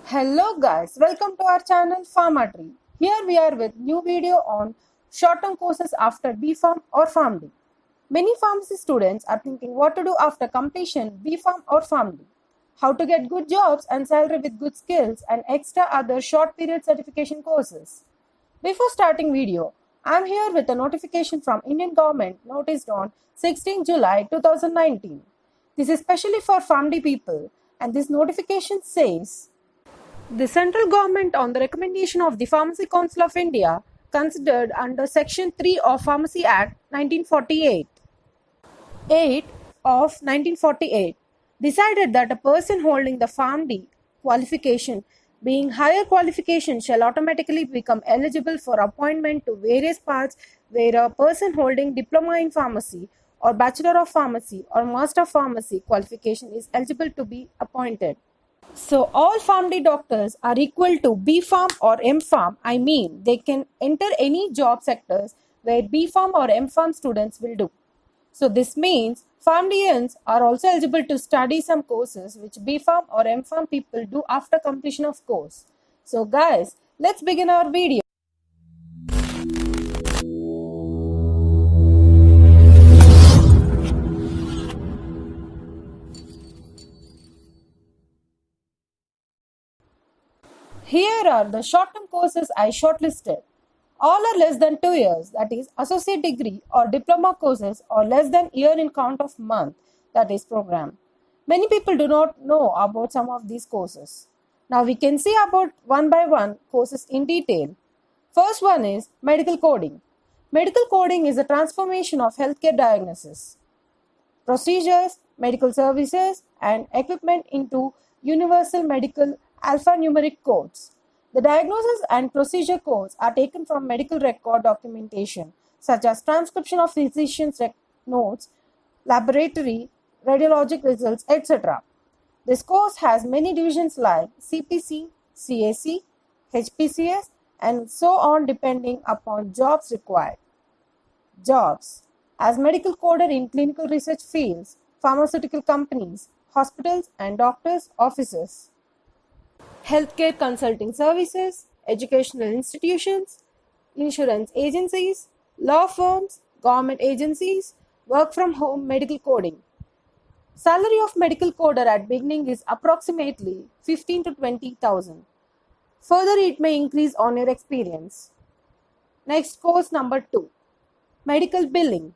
Hello guys, welcome to our channel Pharma Tree. Here we are with new video on short-term courses after B.Pharm or PharmD. Many pharmacy students are thinking what to do after completion B.Pharm or PharmD. How to get good jobs and salary with good skills and extra other short period certification courses. Before starting video, I am here with a notification from Indian government noticed on 16 July 2019. This is especially for PharmD people and this notification says the central government, on the recommendation of the Pharmacy Council of India, considered under Section 3 of Pharmacy Act 1948, 8 of 1948, decided that a person holding the PharmD qualification, being higher qualification, shall automatically become eligible for appointment to various parts where a person holding diploma in pharmacy or bachelor of pharmacy or master of pharmacy qualification is eligible to be appointed. So all PharmD doctors are equal to B.Pharm or M.Pharm. I mean, they can enter any job sectors where B.Pharm or M.Pharm students will do. So this means PharmDians are also eligible to study some courses which B.Pharm or M.Pharm people do after completion of course. So guys, let's begin our video. Here are the short-term courses I shortlisted. All are less than 2 years, that is associate degree or diploma courses, or less than year in count of month, that is program. Many people do not know about some of these courses. Now we can see about one by one courses in detail. First one is medical coding. Medical coding is a transformation of healthcare diagnosis, procedures, medical services, and equipment into universal medical alphanumeric codes. The diagnosis and procedure codes are taken from medical record documentation, such as transcription of physician's notes, laboratory, radiologic results, etc. This course has many divisions like CPC, CAC, HPCS, and so on depending upon jobs required. Jobs. As medical coder in clinical research fields, pharmaceutical companies, hospitals and doctors' offices, healthcare consulting services, educational institutions, insurance agencies, law firms, government agencies, work from home medical coding. Salary of medical coder at beginning is approximately 15 to 20,000. Further, it may increase on your experience. Next, course number 2. Medical billing.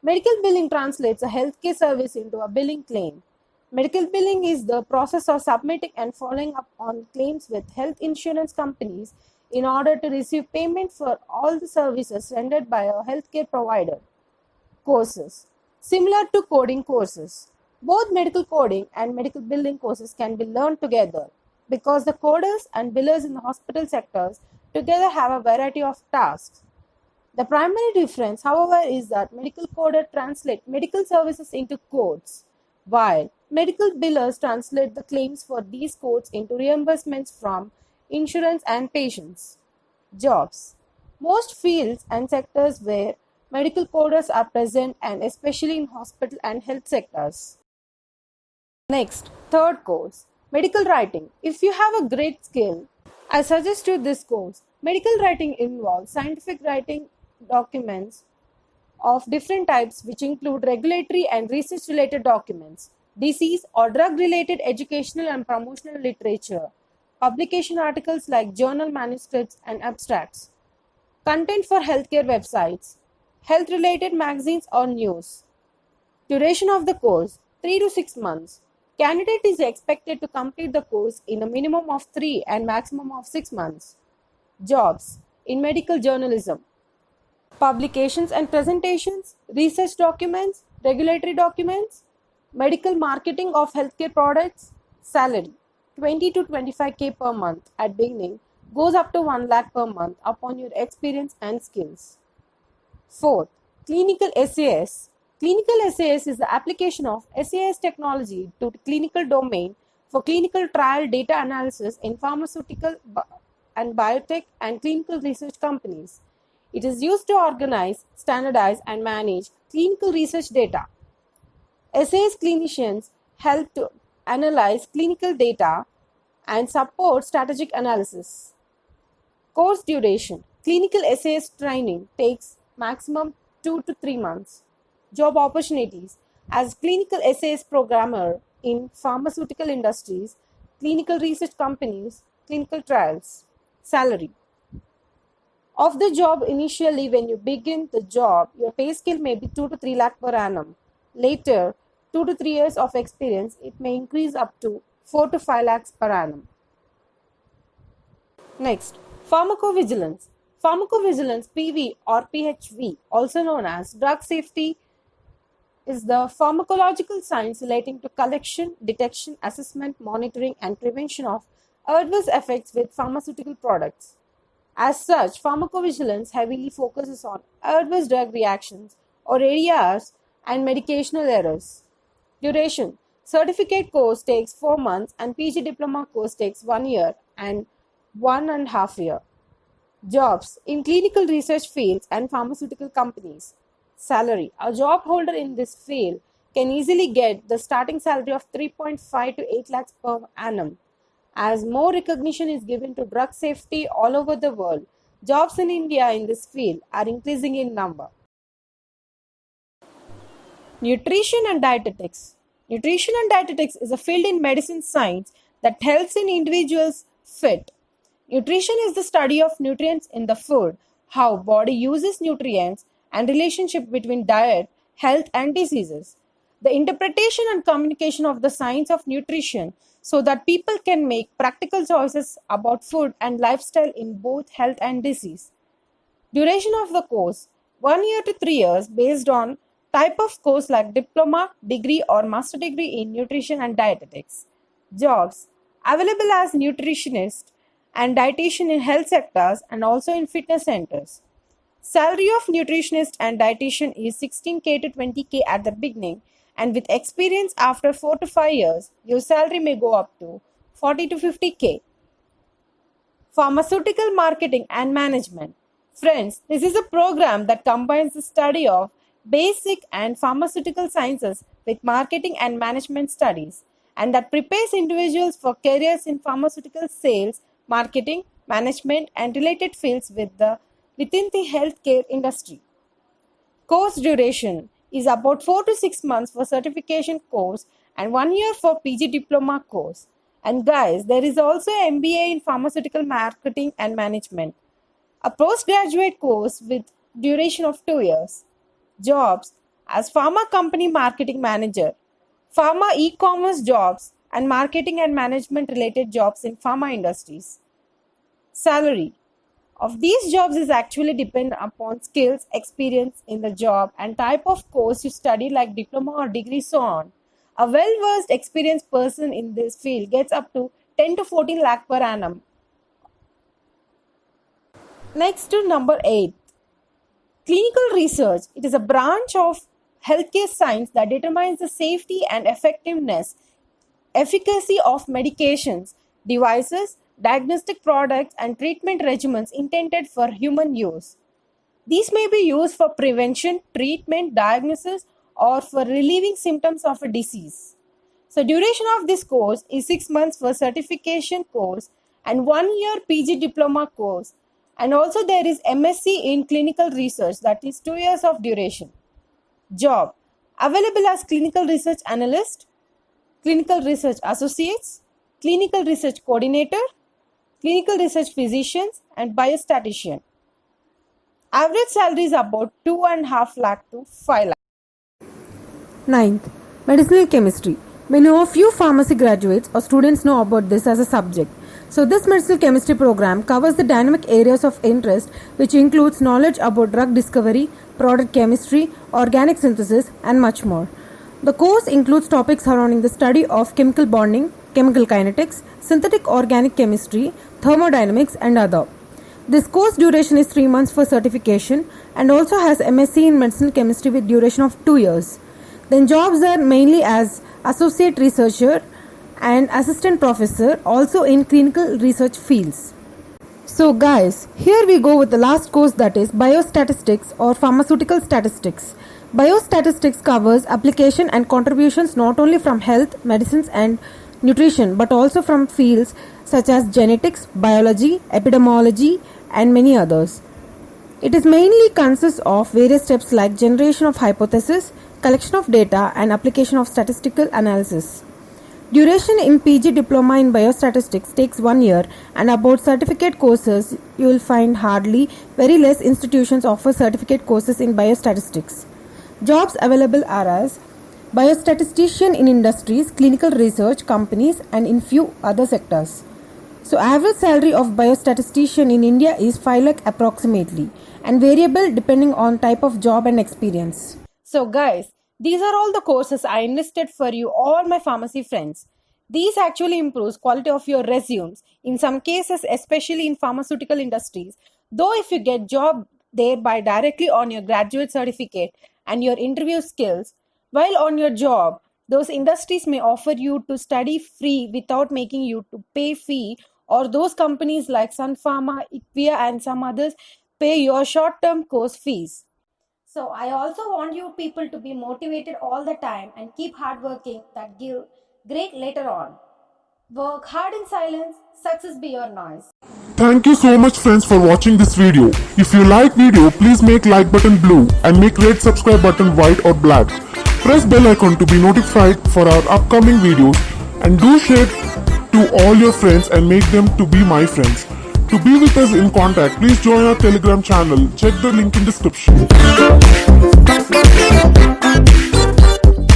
Medical billing translates a healthcare service into a billing claim. Medical billing is the process of submitting and following up on claims with health insurance companies in order to receive payment for all the services rendered by a healthcare provider. Courses. Similar to coding courses, both medical coding and medical billing courses can be learned together because the coders and billers in the hospital sectors together have a variety of tasks. The primary difference, however, is that medical coder translate medical services into codes, while medical billers translate the claims for these codes into reimbursements from insurance and patients. Jobs. Most fields and sectors where medical coders are present, and especially in hospital and health sectors. Next, third course, medical writing. If you have a great skill, I suggest you this course. Medical writing involves scientific writing documents of different types, which include regulatory and research related documents, disease or drug related educational and promotional literature, publication articles like journal manuscripts and abstracts, content for healthcare websites, health related magazines or news. Duration of the course 3 to 6 months. Candidate is expected to complete the course in a minimum of 3 and maximum of 6 months. Jobs in medical journalism, publications and presentations, research documents, regulatory documents, medical marketing of healthcare products. Salary 20 to 25k per month at beginning, goes up to 1 lakh per month upon your experience and skills. Fourth, clinical SAS. Clinical SAS is the application of SAS technology to the clinical domain for clinical trial data analysis in pharmaceutical and biotech and clinical research companies. It is used to organize, standardize, and manage clinical research data. SAS clinicians help to analyze clinical data and support strategic analysis. Course duration. Clinical essays training takes maximum 2 to 3 months. Job opportunities. As clinical essays programmer in pharmaceutical industries, clinical research companies, clinical trials. Salary. Of the job initially when you begin the job, your pay scale may be 2 to 3 lakh per annum. Later, 2 to 3 years of experience, it may increase up to 4 to 5 lakhs per annum. Next, pharmacovigilance. Pharmacovigilance, PV or PHV, also known as drug safety, is the pharmacological science relating to collection, detection, assessment, monitoring, and prevention of adverse effects with pharmaceutical products. As such, pharmacovigilance heavily focuses on adverse drug reactions or ADRs and medicational errors. Duration. Certificate course takes 4 months and PG diploma course takes 1 year and 1.5 years. Jobs in clinical research fields and pharmaceutical companies. Salary. A job holder in this field can easily get the starting salary of 3.5 to 8 lakhs per annum. As more recognition is given to drug safety all over the world, jobs in India in this field are increasing in number. Nutrition and dietetics. Nutrition and dietetics is a field in medicine science that helps in individuals fit. Nutrition is the study of nutrients in the food, how body uses nutrients, and relationship between diet, health, and diseases. The interpretation and communication of the science of nutrition so that people can make practical choices about food and lifestyle in both health and disease. Duration of the course 1 year to 3 years based on type of course like diploma, degree, or master degree in nutrition and dietetics. Jobs available as nutritionist and dietitian in health sectors and also in fitness centers. Salary of nutritionist and dietitian is 16k to 20k at the beginning, and with experience after 4 to 5 years, your salary may go up to 40 to 50k. Pharmaceutical marketing and management. Friends, this is a program that combines the study of basic and pharmaceutical sciences with marketing and management studies, and that prepares individuals for careers in pharmaceutical sales, marketing, management, and related fields within the healthcare industry. Course duration is about 4 to 6 months for certification course and 1 year for PG diploma course. And guys, there is also an MBA in pharmaceutical marketing and management, a postgraduate course with duration of 2 years. Jobs as pharma company marketing manager, pharma e-commerce jobs, and marketing and management related jobs in pharma industries. Salary of these jobs is actually dependent upon skills, experience in the job, and type of course you study like diploma or degree, so on. A well-versed, experienced person in this field gets up to 10 to 14 lakh per annum. Next to number 8. Clinical research. It is a branch of healthcare science that determines the safety and efficacy of medications, devices, diagnostic products, and treatment regimens intended for human use. These may be used for prevention, treatment, diagnosis, or for relieving symptoms of a disease. So duration of this course is 6 months for certification course and 1 year PG diploma course. And also there is MSc in clinical research, that is 2 years of duration. Job available as clinical research analyst, clinical research associates, clinical research coordinator, clinical research physicians, and biostatistician. Average salary is about 2.5 lakh to 5 lakh. 9th, medicinal chemistry. Many of you pharmacy graduates or students know about this as a subject. So this medicinal chemistry program covers the dynamic areas of interest, which includes knowledge about drug discovery, product chemistry, organic synthesis, and much more. The course includes topics surrounding the study of chemical bonding, chemical kinetics, synthetic organic chemistry, thermodynamics, and other. This course duration is 3 months for certification and also has MSc in medicinal chemistry with duration of 2 years. Then jobs are mainly as associate researcher and assistant professor, also in clinical research fields. So guys, here we go with the last course, that is biostatistics or pharmaceutical statistics. Biostatistics covers application and contributions not only from health, medicines and nutrition but also from fields such as genetics, biology, epidemiology, and many others. It is mainly consists of various steps like generation of hypothesis, collection of data, and application of statistical analysis. Duration in PG diploma in biostatistics takes 1 year, and about certificate courses, you will find hardly very less institutions offer certificate courses in biostatistics. Jobs available are as biostatistician in industries, clinical research companies, and in few other sectors. So average salary of biostatistician in India is 5 lakh approximately, and variable depending on type of job and experience. So, guys, these are all the courses I enlisted for you, all my pharmacy friends. These actually improves quality of your resumes. In some cases, especially in pharmaceutical industries, though if you get job there by directly on your graduate certificate and your interview skills, while on your job, those industries may offer you to study free without making you to pay fee, or those companies like Sun Pharma, Equia, and some others pay your short-term course fees. So I also want you people to be motivated all the time and keep hardworking that give great later on. Work hard in silence, success be your noise. Thank you so much friends for watching this video. If you like video, please make like button blue and make red subscribe button white or black. Press bell icon to be notified for our upcoming videos, and do share to all your friends and make them to be my friends. To be with us in contact, please join our Telegram channel. Check the link in description.